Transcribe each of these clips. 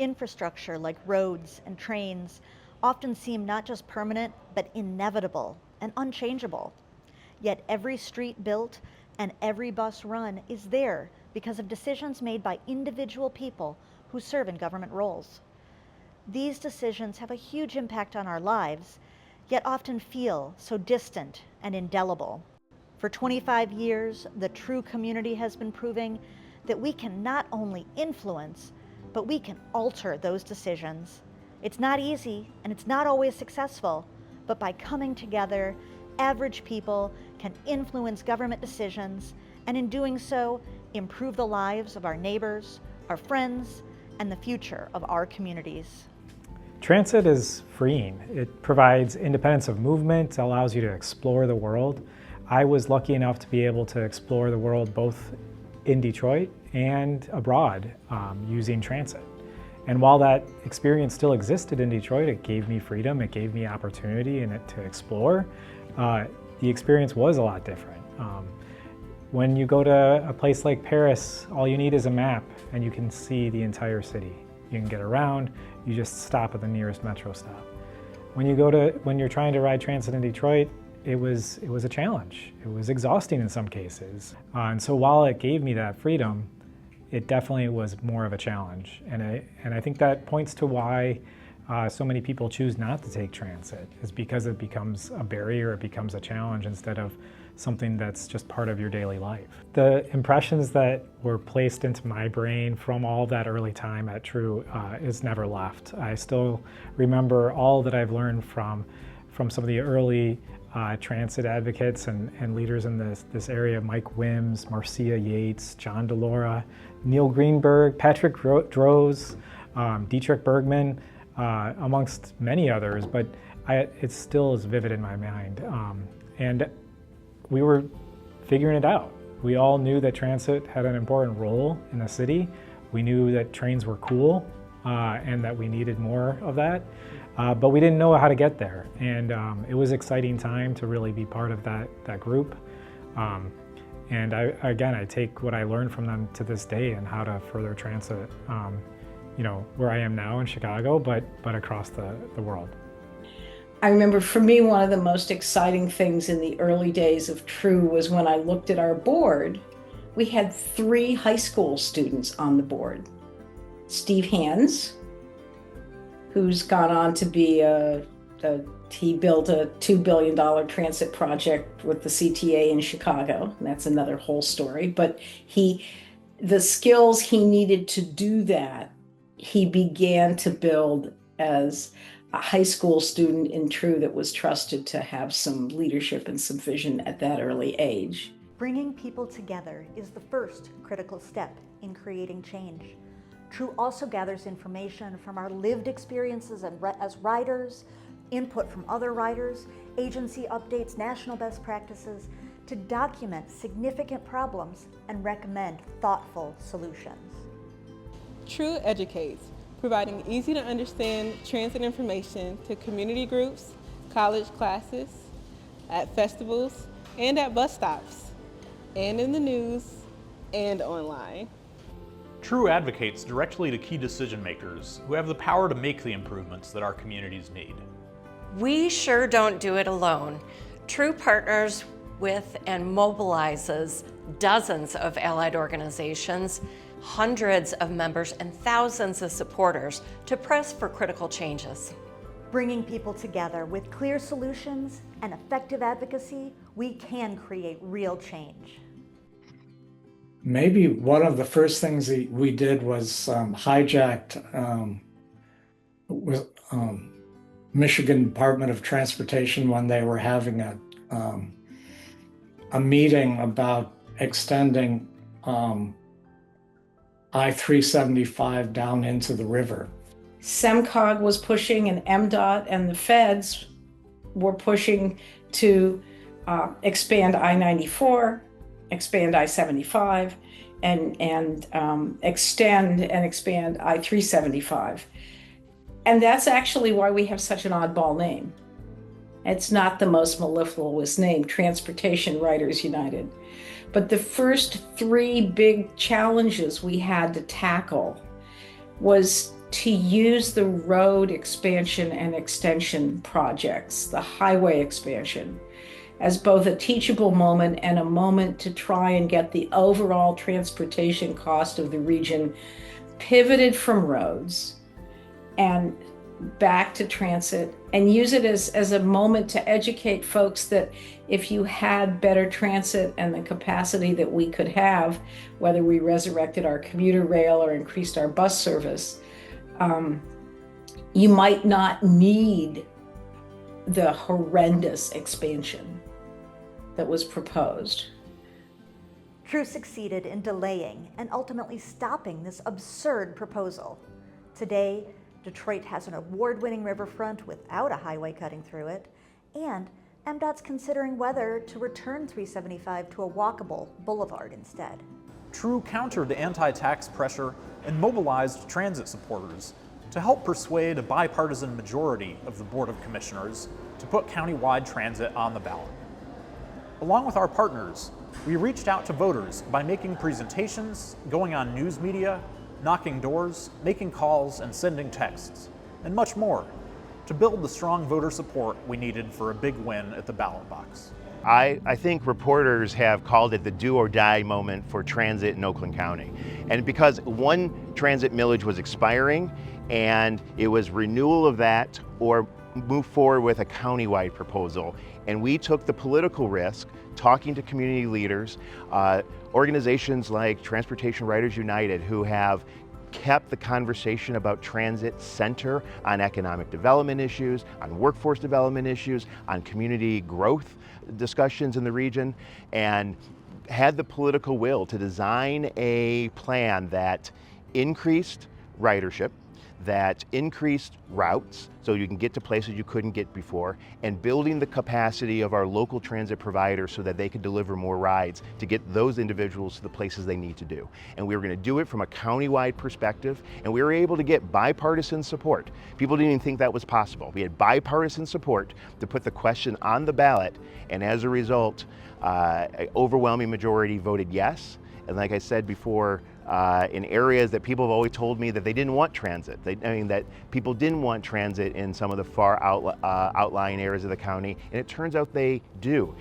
Infrastructure like roads and trains often seem not just permanent, but inevitable and unchangeable. Yet every street built and every bus run is there because of decisions made by individual people who serve in government roles. These decisions have a huge impact on our lives, yet often feel so distant and indelible. For 25 years, the TRU community has been proving that we can not only influence, but we can alter those decisions. It's not easy and it's not always successful, but by coming together, average people can influence government decisions, and in doing so, improve the lives of our neighbors, our friends, and the future of our communities. Transit is freeing. It provides independence of movement, allows you to explore the world. I was lucky enough to be able to explore the world both in Detroit and abroad using transit. And while that experience still existed in Detroit, it gave me freedom, it gave me opportunity to explore. The experience was a lot different. When you go to a place like Paris, all you need is a map and you can see the entire city. You can get around, you just stop at the nearest metro stop. When you're trying to ride transit in Detroit, it was a challenge. It was exhausting in some cases. And so while it gave me that freedom, it definitely was more of a challenge. And I think that points to why so many people choose not to take transit, is because it becomes a barrier, it becomes a challenge instead of something that's just part of your daily life. The impressions that were placed into my brain from all that early time at TRU is never left. I still remember all that I've learned from some of the early transit advocates and leaders in this area: Mike Wims, Marcia Yates, John DeLora, Neil Greenberg, Patrick Droz, Dietrich Bergman, amongst many others, but it still is vivid in my mind. And we were figuring it out. We all knew that transit had an important role in the city. We knew that trains were cool and that we needed more of that, but we didn't know how to get there. And it was an exciting time to really be part of that group. And I take what I learned from them to this day and how to further transit, where I am now in Chicago, but across the world. I remember for me, one of the most exciting things in the early days of TRU was when I looked at our board. We had 3 high school students on the board. Steve Hands, who's gone on to be he built a $2 billion transit project with the CTA in Chicago. That's another whole story, but the skills he needed to do that, he began to build as a high school student in TRU that was trusted to have some leadership and some vision at that early age. Bringing people together is the first critical step in creating change. TRU also gathers information from our lived experiences as riders, input from other riders, agency updates, national best practices, to document significant problems and recommend thoughtful solutions. TRU educates, providing easy to understand transit information to community groups, college classes, at festivals, and at bus stops, and in the news, and online. TRU advocates directly to key decision makers who have the power to make the improvements that our communities need. We sure don't do it alone. TRU partners with and mobilizes dozens of allied organizations, hundreds of members, and thousands of supporters to press for critical changes. Bringing people together with clear solutions and effective advocacy, we can create real change. Maybe one of the first things we did was hijacked Michigan Department of Transportation when they were having a meeting about extending I-375 down into the river. SEMCOG was pushing, and MDOT and the feds were pushing to expand I-94, expand I-75, and expand I-375. And that's actually why we have such an oddball name. It's not the most mellifluous name, Transportation Writers United. But the first 3 big challenges we had to tackle was to use the road expansion and extension projects, the highway expansion, as both a teachable moment and a moment to try and get the overall transportation cost of the region pivoted from roads and back to transit, and use it as a moment to educate folks that if you had better transit and the capacity that we could have, whether we resurrected our commuter rail or increased our bus service, you might not need the horrendous expansion that was proposed. TRU succeeded in delaying and ultimately stopping this absurd proposal. Today, Detroit has an award-winning riverfront without a highway cutting through it, and MDOT's considering whether to return 375 to a walkable boulevard instead. TRU countered anti-tax pressure and mobilized transit supporters to help persuade a bipartisan majority of the Board of Commissioners to put countywide transit on the ballot. Along with our partners, we reached out to voters by making presentations, going on news media, knocking doors, making calls, and sending texts, and much more, to build the strong voter support we needed for a big win at the ballot box. I think reporters have called it the do or die moment for transit in Oakland County. And because one transit millage was expiring and it was renewal of that or move forward with a countywide proposal. And we took the political risk talking to community leaders, organizations like Transportation Riders United, who have kept the conversation about transit center on economic development issues, on workforce development issues, on community growth discussions in the region, and had the political will to design a plan that increased ridership, that increased routes so you can get to places you couldn't get before, and building the capacity of our local transit providers so that they could deliver more rides to get those individuals to the places they need to do. And we were going to do it from a countywide perspective, and we were able to get bipartisan support. People didn't even think that was possible. We had bipartisan support to put the question on the ballot, and as a result, an overwhelming majority voted yes. And like I said before, in areas that people have always told me that they didn't want transit. That people didn't want transit in some of the far outlying areas of the county, and it turns out they do.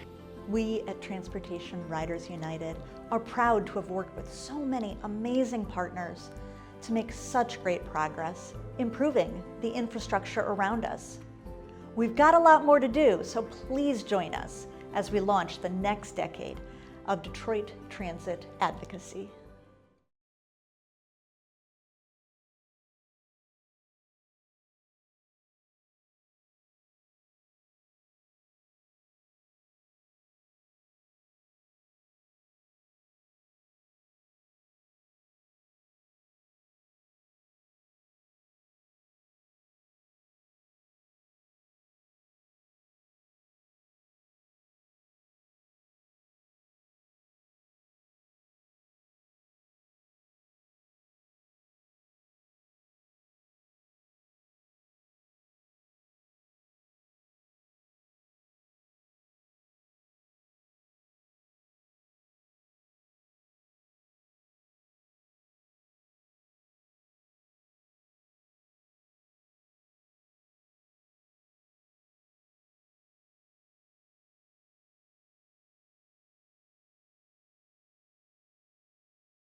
We at Transportation Riders United are proud to have worked with so many amazing partners to make such great progress, improving the infrastructure around us. We've got a lot more to do, so please join us as we launch the next decade of Detroit transit advocacy.